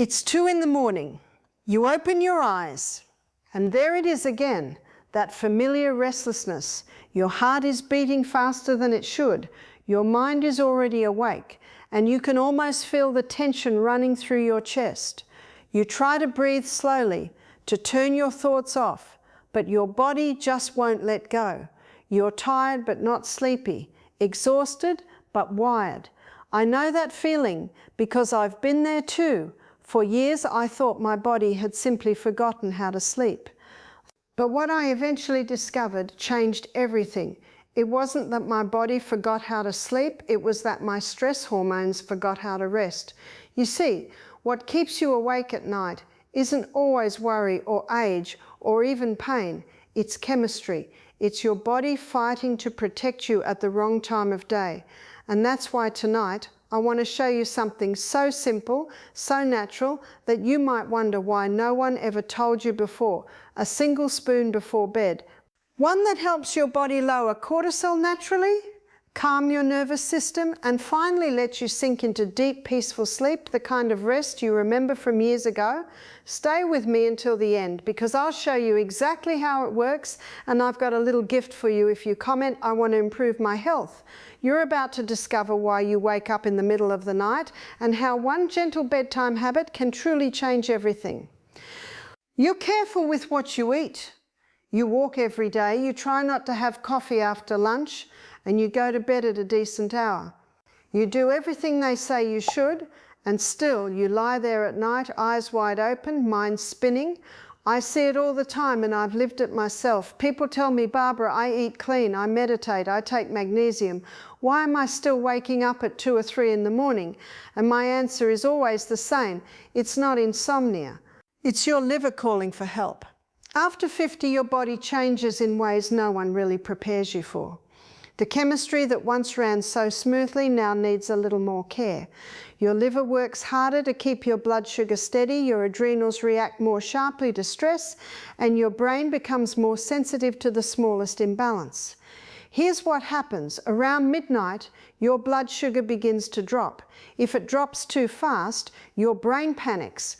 It's 2 in the morning. You open your eyes, and there it is again, that familiar restlessness. Your heart is beating faster than it should. Your mind is already awake, and you can almost feel the tension running through your chest. You try to breathe slowly, to turn your thoughts off, but your body just won't let go. You're tired but not sleepy, exhausted but wired. I know that feeling because I've been there too. For years I thought my body had simply forgotten how to sleep. But what I eventually discovered changed everything. It wasn't that my body forgot how to sleep, it was that my stress hormones forgot how to rest. You see, what keeps you awake at night isn't always worry or age or even pain. It's chemistry. It's your body fighting to protect you at the wrong time of day. And that's why tonight I want to show you something so simple, so natural, that you might wonder why no one ever told you before. A single spoon before bed. One that helps your body lower cortisol naturally, calm your nervous system, and finally let you sink into deep, peaceful sleep, the kind of rest you remember from years ago. Stay with me until the end, because I'll show you exactly how it works, and I've got a little gift for you if you comment, "I want to improve my health." You're about to discover why you wake up in the middle of the night, and how one gentle bedtime habit can truly change everything. You're careful with what you eat. You walk every day, you try not to have coffee after lunch, and you go to bed at a decent hour. You do everything they say you should, and still you lie there at night, eyes wide open, mind spinning. I see it all the time, and I've lived it myself. People tell me, "Barbara, I eat clean, I meditate, I take magnesium. Why am I still waking up at 2 or 3 in the morning?" And my answer is always the same. It's not insomnia. It's your liver calling for help. After 50, your body changes in ways no one really prepares you for. The chemistry that once ran so smoothly now needs a little more care. Your liver works harder to keep your blood sugar steady, your adrenals react more sharply to stress, and your brain becomes more sensitive to the smallest imbalance. Here's what happens. Around midnight, your blood sugar begins to drop. If it drops too fast, your brain panics.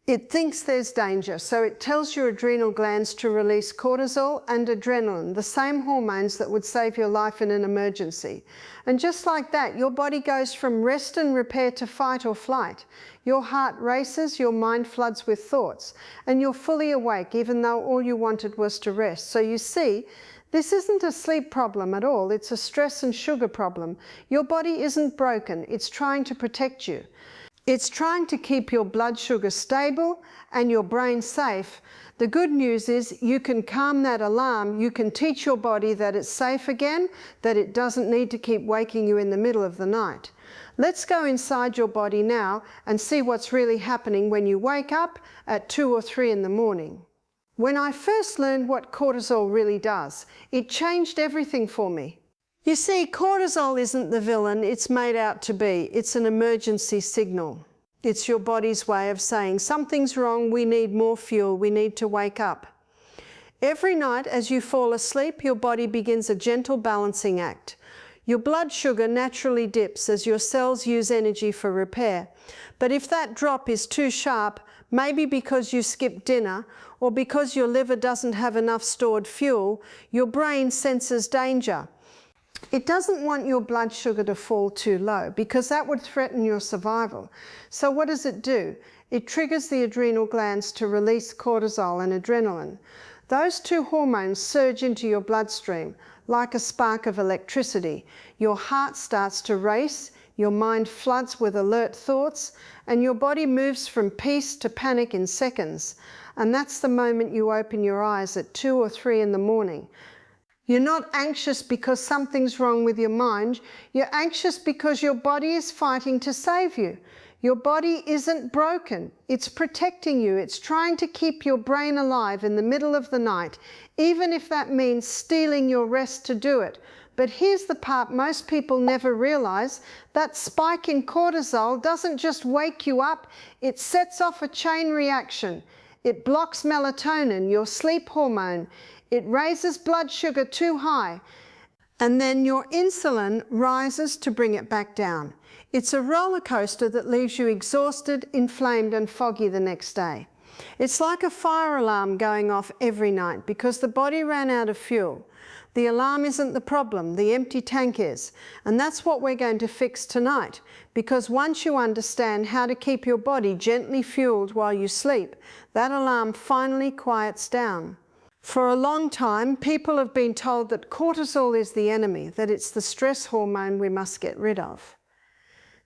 It thinks there's danger, so it tells your adrenal glands to release cortisol and adrenaline, the same hormones that would save your life in an emergency. And just like that, your body goes from rest and repair to fight or flight. Your heart races, your mind floods with thoughts, and you're fully awake even though all you wanted was to rest. So you see, this isn't a sleep problem at all, it's a stress and sugar problem. Your body isn't broken, it's trying to protect you. It's trying to keep your blood sugar stable and your brain safe. The good news is you can calm that alarm. You can teach your body that it's safe again, that it doesn't need to keep waking you in the middle of the night. Let's go inside your body now and see what's really happening when you wake up at 2 or 3 in the morning. When I first learned what cortisol really does, it changed everything for me. You see, cortisol isn't the villain it's made out to be. It's an emergency signal. It's your body's way of saying, something's wrong, we need more fuel, we need to wake up. Every night as you fall asleep, your body begins a gentle balancing act. Your blood sugar naturally dips as your cells use energy for repair. But if that drop is too sharp, maybe because you skipped dinner or because your liver doesn't have enough stored fuel, your brain senses danger. It doesn't want your blood sugar to fall too low because that would threaten your survival. So what does it do? It triggers the adrenal glands to release cortisol and adrenaline. Those two hormones surge into your bloodstream like a spark of electricity. Your heart starts to race, your mind floods with alert thoughts, and your body moves from peace to panic in seconds. And that's the moment you open your eyes at 2 or 3 in the morning. You're not anxious because something's wrong with your mind. You're anxious because your body is fighting to save you. Your body isn't broken. It's protecting you. It's trying to keep your brain alive in the middle of the night, even if that means stealing your rest to do it. But here's the part most people never realize. That spike in cortisol doesn't just wake you up, it sets off a chain reaction. It blocks melatonin, your sleep hormone. It raises blood sugar too high. And then your insulin rises to bring it back down. It's a roller coaster that leaves you exhausted, inflamed and foggy the next day. It's like a fire alarm going off every night because the body ran out of fuel. The alarm isn't the problem, the empty tank is. And that's what we're going to fix tonight, because once you understand how to keep your body gently fueled while you sleep, that alarm finally quiets down. For a long time, people have been told that cortisol is the enemy, that it's the stress hormone we must get rid of.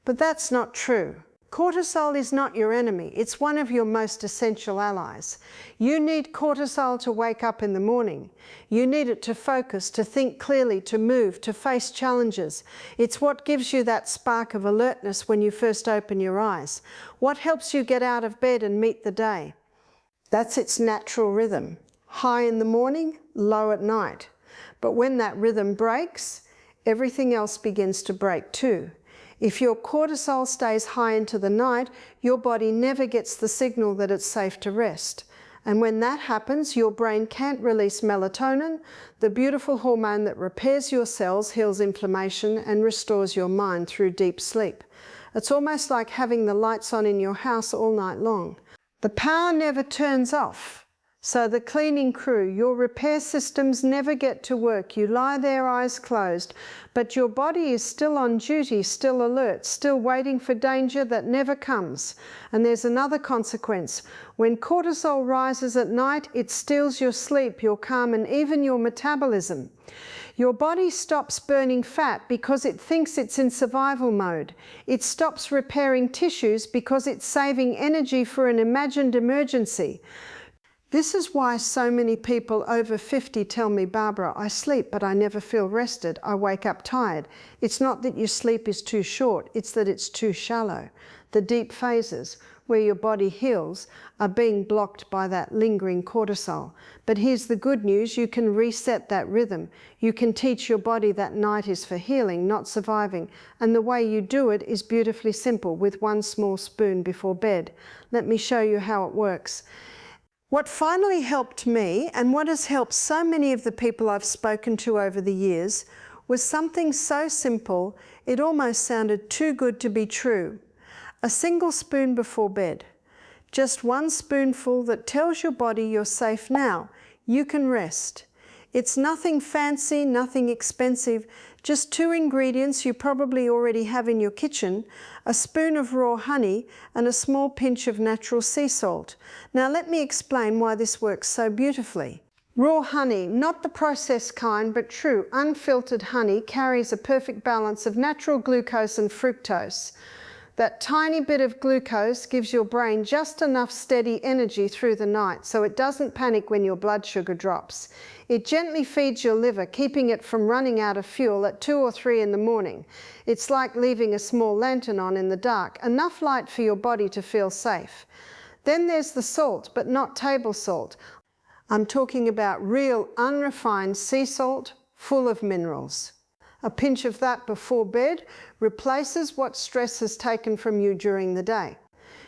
But that's not true. Cortisol is not your enemy. It's one of your most essential allies. You need cortisol to wake up in the morning. You need it to focus, to think clearly, to move, to face challenges. It's what gives you that spark of alertness when you first open your eyes. What helps you get out of bed and meet the day. That's its natural rhythm. High in the morning, low at night. But when that rhythm breaks, everything else begins to break too. If your cortisol stays high into the night, your body never gets the signal that it's safe to rest. And when that happens, your brain can't release melatonin, the beautiful hormone that repairs your cells, heals inflammation, and restores your mind through deep sleep. It's almost like having the lights on in your house all night long. The power never turns off. So the cleaning crew, your repair systems never get to work. You lie there eyes closed, but your body is still on duty, still alert, still waiting for danger that never comes. And there's another consequence. When cortisol rises at night, it steals your sleep, your calm, and even your metabolism. Your body stops burning fat because it thinks it's in survival mode. It stops repairing tissues because it's saving energy for an imagined emergency. This is why so many people over 50 tell me, Barbara, I sleep, but I never feel rested. I wake up tired. It's not that your sleep is too short, it's that it's too shallow. The deep phases, where your body heals, are being blocked by that lingering cortisol. But here's the good news, you can reset that rhythm. You can teach your body that night is for healing, not surviving. And the way you do it is beautifully simple, with one small spoon before bed. Let me show you how it works. What finally helped me, and what has helped so many of the people I've spoken to over the years, was something so simple it almost sounded too good to be true. A single spoon before bed. Just one spoonful that tells your body you're safe now. You can rest. It's nothing fancy, nothing expensive, just 2 ingredients you probably already have in your kitchen, a spoon of raw honey and a small pinch of natural sea salt. Now let me explain why this works so beautifully. Raw honey, not the processed kind, but true, unfiltered honey, carries a perfect balance of natural glucose and fructose. That tiny bit of glucose gives your brain just enough steady energy through the night so it doesn't panic when your blood sugar drops. It gently feeds your liver, keeping it from running out of fuel at 2 or 3 in the morning. It's like leaving a small lantern on in the dark, enough light for your body to feel safe. Then there's the salt, but not table salt. I'm talking about real unrefined sea salt, full of minerals. A pinch of that before bed replaces what stress has taken from you during the day.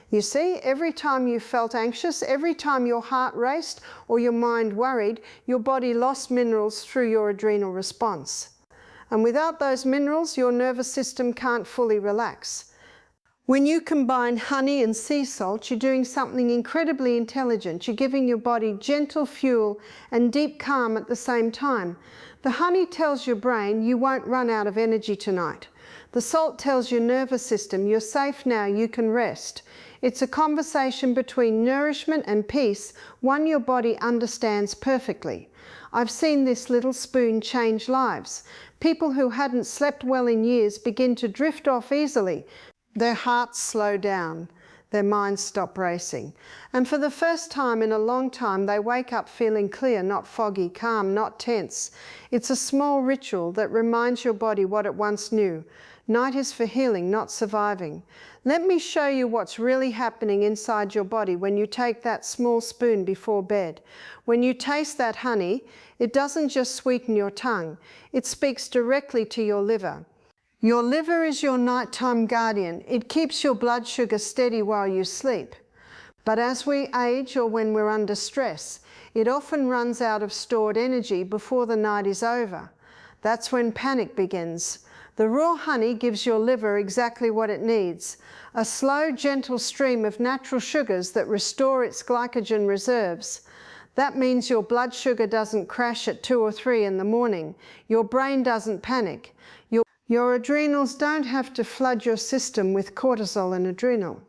You see, every time you felt anxious, every time your heart raced or your mind worried, your body lost minerals through your adrenal response. And without those minerals, your nervous system can't fully relax. When you combine honey and sea salt, you're doing something incredibly intelligent. You're giving your body gentle fuel and deep calm at the same time. The honey tells your brain you won't run out of energy tonight. The salt tells your nervous system you're safe now, you can rest. It's a conversation between nourishment and peace, one your body understands perfectly. I've seen this little spoon change lives. People who hadn't slept well in years begin to drift off easily. Their hearts slow down, their minds stop racing. And for the first time in a long time, they wake up feeling clear, not foggy, calm, not tense. It's a small ritual that reminds your body what it once knew. Night is for healing, not surviving. Let me show you what's really happening inside your body when you take that small spoon before bed. When you taste that honey, it doesn't just sweeten your tongue. It speaks directly to your liver. Your liver is your nighttime guardian. It keeps your blood sugar steady while you sleep. But as we age or when we're under stress, it often runs out of stored energy before the night is over. That's when panic begins. The raw honey gives your liver exactly what it needs, a slow, gentle stream of natural sugars that restore its glycogen reserves. That means your blood sugar doesn't crash at 2 or 3 in the morning. Your brain doesn't panic. Your adrenals don't have to flood your system with cortisol and adrenal.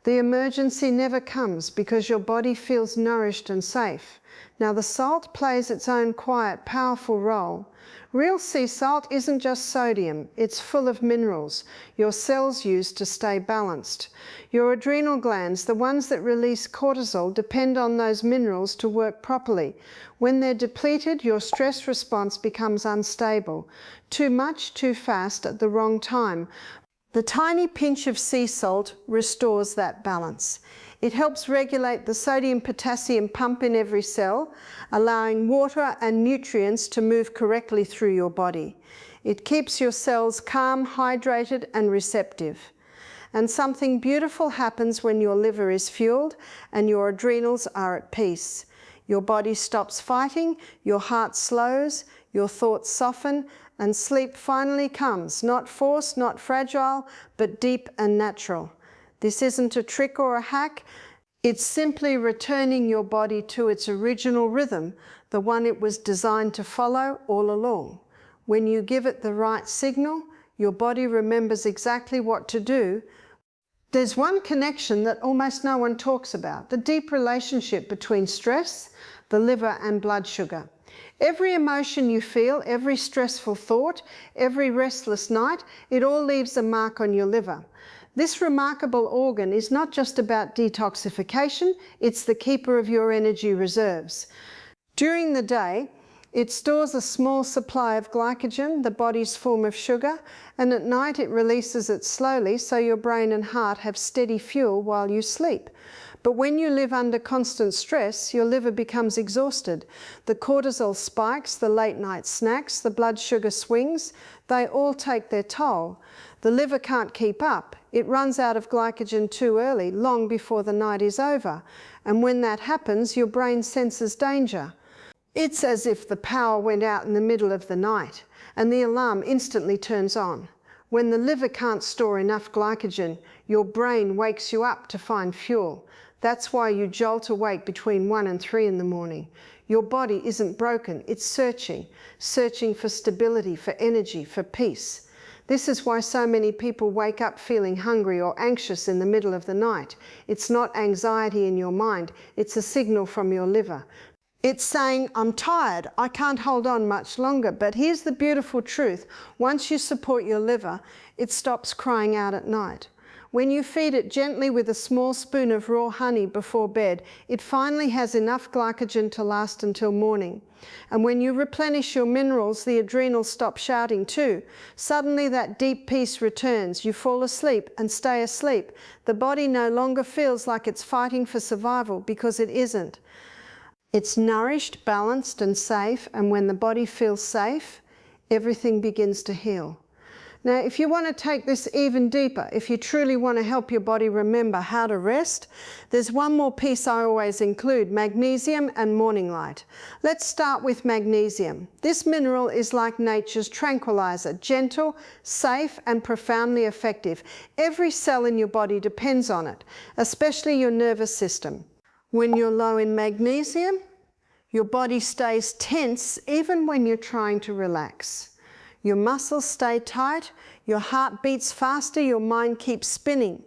The emergency never comes because your body feels nourished and safe. Now the salt plays its own quiet, powerful role. Real sea salt isn't just sodium, it's full of minerals your cells use to stay balanced. Your adrenal glands, the ones that release cortisol, depend on those minerals to work properly. When they're depleted, your stress response becomes unstable. Too much, too fast, at the wrong time. The tiny pinch of sea salt restores that balance. It helps regulate the sodium-potassium pump in every cell, allowing water and nutrients to move correctly through your body. It keeps your cells calm, hydrated, and receptive. And something beautiful happens when your liver is fueled and your adrenals are at peace. Your body stops fighting, your heart slows, your thoughts soften, and sleep finally comes, not forced, not fragile, but deep and natural. This isn't a trick or a hack. It's simply returning your body to its original rhythm, the one it was designed to follow all along. When you give it the right signal, your body remembers exactly what to do. There's one connection that almost no one talks about, the deep relationship between stress, the liver, and blood sugar. Every emotion you feel, every stressful thought, every restless night, it all leaves a mark on your liver. This remarkable organ is not just about detoxification, it's the keeper of your energy reserves. During the day, it stores a small supply of glycogen, the body's form of sugar, and at night it releases it slowly so your brain and heart have steady fuel while you sleep. But when you live under constant stress, your liver becomes exhausted. The cortisol spikes, the late night snacks, the blood sugar swings, they all take their toll. The liver can't keep up. It runs out of glycogen too early, long before the night is over. And when that happens, your brain senses danger. It's as if the power went out in the middle of the night and the alarm instantly turns on. When the liver can't store enough glycogen, your brain wakes you up to find fuel. That's why you jolt awake between 1 and 3 in the morning. Your body isn't broken, it's searching for stability, for energy, for peace. This is why so many people wake up feeling hungry or anxious in the middle of the night. It's not anxiety in your mind, it's a signal from your liver. It's saying, I'm tired, I can't hold on much longer. But here's the beautiful truth. Once you support your liver, it stops crying out at night. When you feed it gently with a small spoon of raw honey before bed, it finally has enough glycogen to last until morning. And when you replenish your minerals, the adrenals stop shouting too. Suddenly that deep peace returns. You fall asleep and stay asleep. The body no longer feels like it's fighting for survival, because it isn't. It's nourished, balanced, and safe, and when the body feels safe, everything begins to heal. Now, if you want to take this even deeper, if you truly want to help your body remember how to rest, there's one more piece I always include: magnesium and morning light. Let's start with magnesium. This mineral is like nature's tranquilizer, gentle, safe, and profoundly effective. Every cell in your body depends on it, especially your nervous system. When you're low in magnesium, your body stays tense even when you're trying to relax. Your muscles stay tight, your heart beats faster, your mind keeps spinning.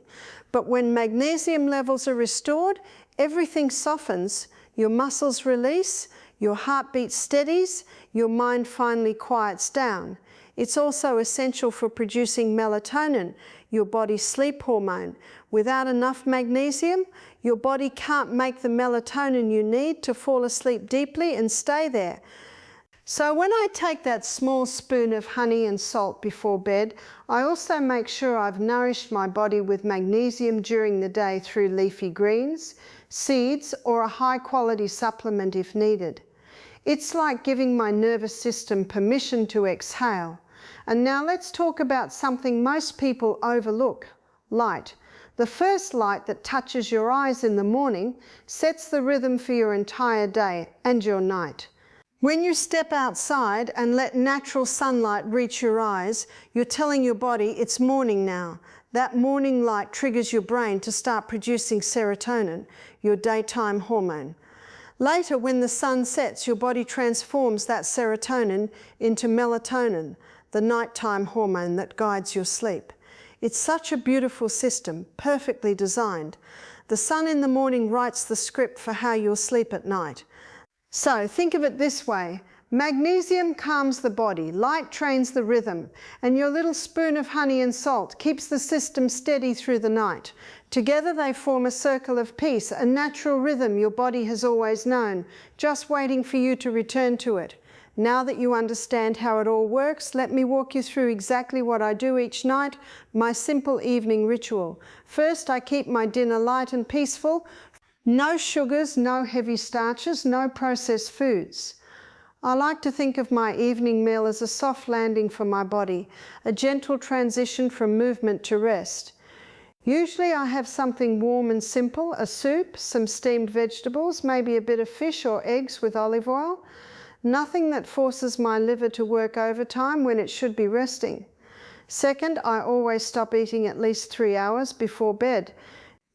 But when magnesium levels are restored, everything softens, your muscles release, your heartbeat steadies, your mind finally quiets down. It's also essential for producing melatonin, your body's sleep hormone. Without enough magnesium, your body can't make the melatonin you need to fall asleep deeply and stay there. So when I take that small spoon of honey and salt before bed, I also make sure I've nourished my body with magnesium during the day through leafy greens, seeds, or a high-quality supplement if needed. It's like giving my nervous system permission to exhale. And now let's talk about something most people overlook: light. The first light that touches your eyes in the morning sets the rhythm for your entire day and your night. When you step outside and let natural sunlight reach your eyes, you're telling your body it's morning now. That morning light triggers your brain to start producing serotonin, your daytime hormone. Later, when the sun sets, your body transforms that serotonin into melatonin, the nighttime hormone that guides your sleep. It's such a beautiful system, perfectly designed. The sun in the morning writes the script for how you'll sleep at night. So think of it this way. Magnesium calms the body, light trains the rhythm, and your little spoon of honey and salt keeps the system steady through the night. Together they form a circle of peace, a natural rhythm your body has always known, just waiting for you to return to it. Now that you understand how it all works, let me walk you through exactly what I do each night, my simple evening ritual. First, I keep my dinner light and peaceful. No sugars, no heavy starches, no processed foods. I like to think of my evening meal as a soft landing for my body, a gentle transition from movement to rest. Usually I have something warm and simple, a soup, some steamed vegetables, maybe a bit of fish or eggs with olive oil. Nothing that forces my liver to work overtime when it should be resting. Second, I always stop eating at least 3 hours before bed.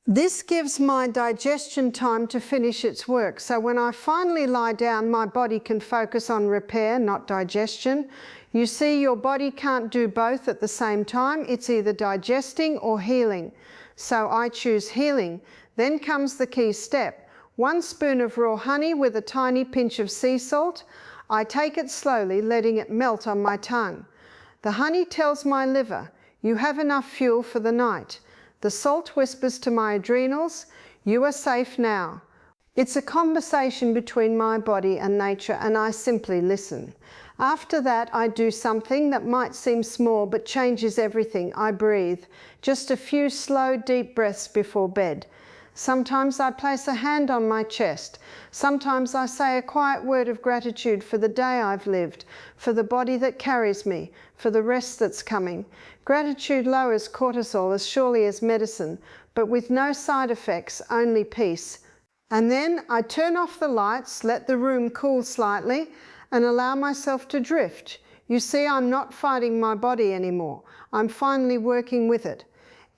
This gives my digestion time to finish its work, so when I finally lie down, my body can focus on repair, not digestion. You see, your body can't do both at the same time. It's either digesting or healing. So I choose healing. Then comes the key step. 1 spoon of raw honey with a tiny pinch of sea salt. I take it slowly, letting it melt on my tongue. The honey tells my liver, you have enough fuel for the night. The salt whispers to my adrenals, you are safe now. It's a conversation between my body and nature, and I simply listen. After that, I do something that might seem small but changes everything. I breathe. Just a few slow, deep breaths before bed. Sometimes I place a hand on my chest. Sometimes I say a quiet word of gratitude for the day I've lived, for the body that carries me, for the rest that's coming. Gratitude lowers cortisol as surely as medicine, but with no side effects, only peace. And then I turn off the lights, let the room cool slightly, and allow myself to drift. You see, I'm not fighting my body anymore. I'm finally working with it.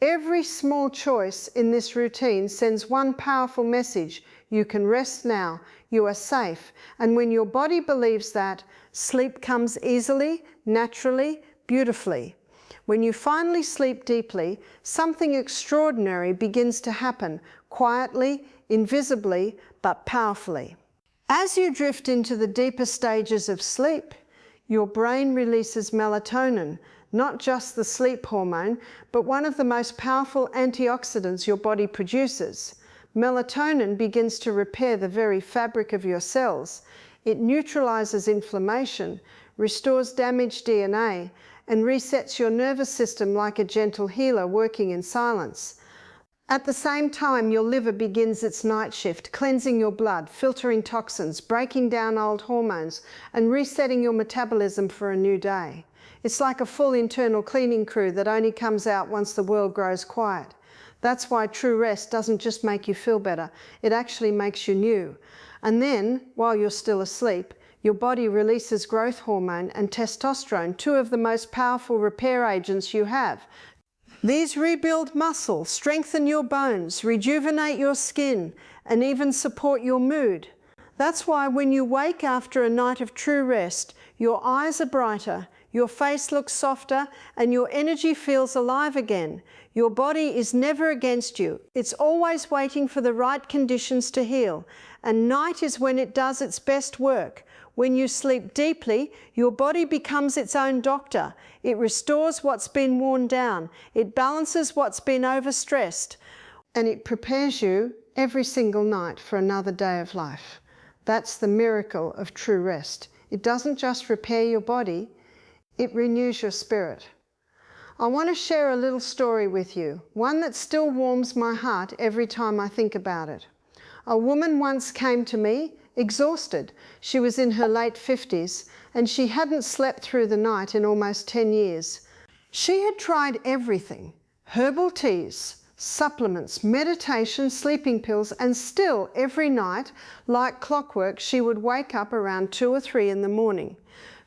Every small choice in this routine sends one powerful message. You can rest now. You are safe. And when your body believes that, sleep comes easily, naturally, beautifully. When you finally sleep deeply, something extraordinary begins to happen, quietly, invisibly, but powerfully. As you drift into the deeper stages of sleep, your brain releases melatonin, not just the sleep hormone, but one of the most powerful antioxidants your body produces. Melatonin begins to repair the very fabric of your cells. It neutralizes inflammation, restores damaged DNA, and resets your nervous system like a gentle healer working in silence. At the same time, your liver begins its night shift, cleansing your blood, filtering toxins, breaking down old hormones, and resetting your metabolism for a new day. It's like a full internal cleaning crew that only comes out once the world grows quiet. That's why true rest doesn't just make you feel better, it actually makes you new. And then, while you're still asleep, your body releases growth hormone and testosterone, 2 of the most powerful repair agents you have. These rebuild muscle, strengthen your bones, rejuvenate your skin, and even support your mood. That's why when you wake after a night of true rest, your eyes are brighter, your face looks softer, and your energy feels alive again. Your body is never against you. It's always waiting for the right conditions to heal. And night is when it does its best work. When you sleep deeply, your body becomes its own doctor. It restores what's been worn down. It balances what's been overstressed. And it prepares you every single night for another day of life. That's the miracle of true rest. It doesn't just repair your body, it renews your spirit. I want to share a little story with you, one that still warms my heart every time I think about it. A woman once came to me, exhausted. She was in her late 50s, and she hadn't slept through the night in almost 10 years. She had tried everything: herbal teas, supplements, meditation, sleeping pills, and still every night, like clockwork, she would wake up around 2 or 3 in the morning.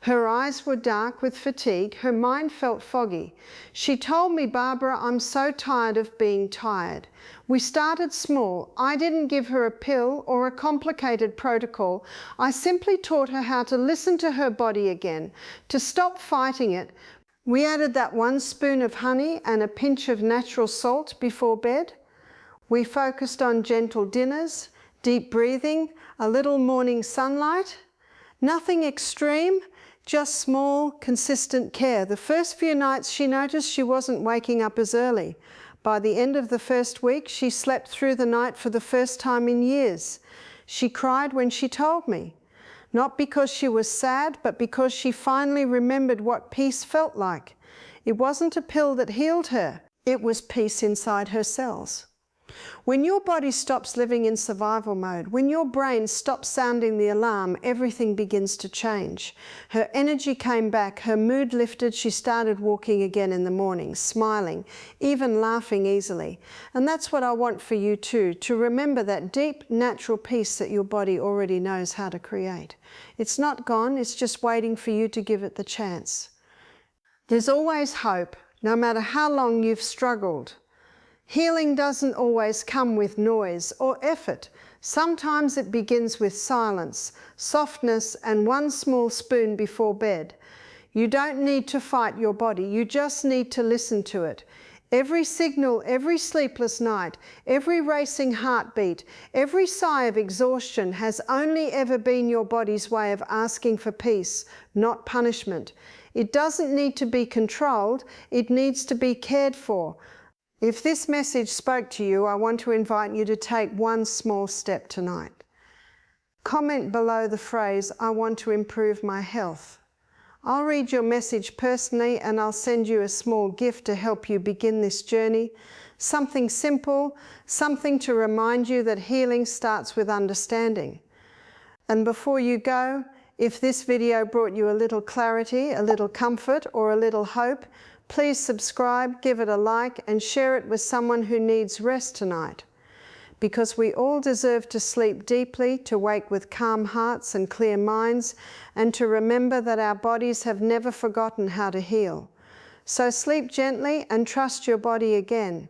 Her eyes were dark with fatigue, her mind felt foggy. She told me, "Barbara, I'm so tired of being tired." We started small. I didn't give her a pill or a complicated protocol. I simply taught her how to listen to her body again, to stop fighting it. We added that 1 spoon of honey and a pinch of natural salt before bed. We focused on gentle dinners, deep breathing, a little morning sunlight. Nothing extreme, just small, consistent care. The first few nights she noticed she wasn't waking up as early. By the end of the first week, she slept through the night for the first time in years. She cried when she told me. Not because she was sad, but because she finally remembered what peace felt like. It wasn't a pill that healed her. It was peace inside her cells. When your body stops living in survival mode, when your brain stops sounding the alarm, everything begins to change. Her energy came back, her mood lifted, she started walking again in the morning, smiling, even laughing easily. And that's what I want for you too, to remember that deep, natural peace that your body already knows how to create. It's not gone, it's just waiting for you to give it the chance. There's always hope, no matter how long you've struggled. Healing doesn't always come with noise or effort. Sometimes it begins with silence, softness, and 1 small spoon before bed. You don't need to fight your body, you just need to listen to it. Every signal, every sleepless night, every racing heartbeat, every sigh of exhaustion has only ever been your body's way of asking for peace, not punishment. It doesn't need to be controlled, it needs to be cared for. If this message spoke to you, I want to invite you to take 1 small step tonight. Comment below the phrase, "I want to improve my health." I'll read your message personally and I'll send you a small gift to help you begin this journey. Something simple, something to remind you that healing starts with understanding. And before you go, if this video brought you a little clarity, a little comfort, or a little hope, please subscribe, give it a like, and share it with someone who needs rest tonight. Because we all deserve to sleep deeply, to wake with calm hearts and clear minds, and to remember that our bodies have never forgotten how to heal. So sleep gently and trust your body again.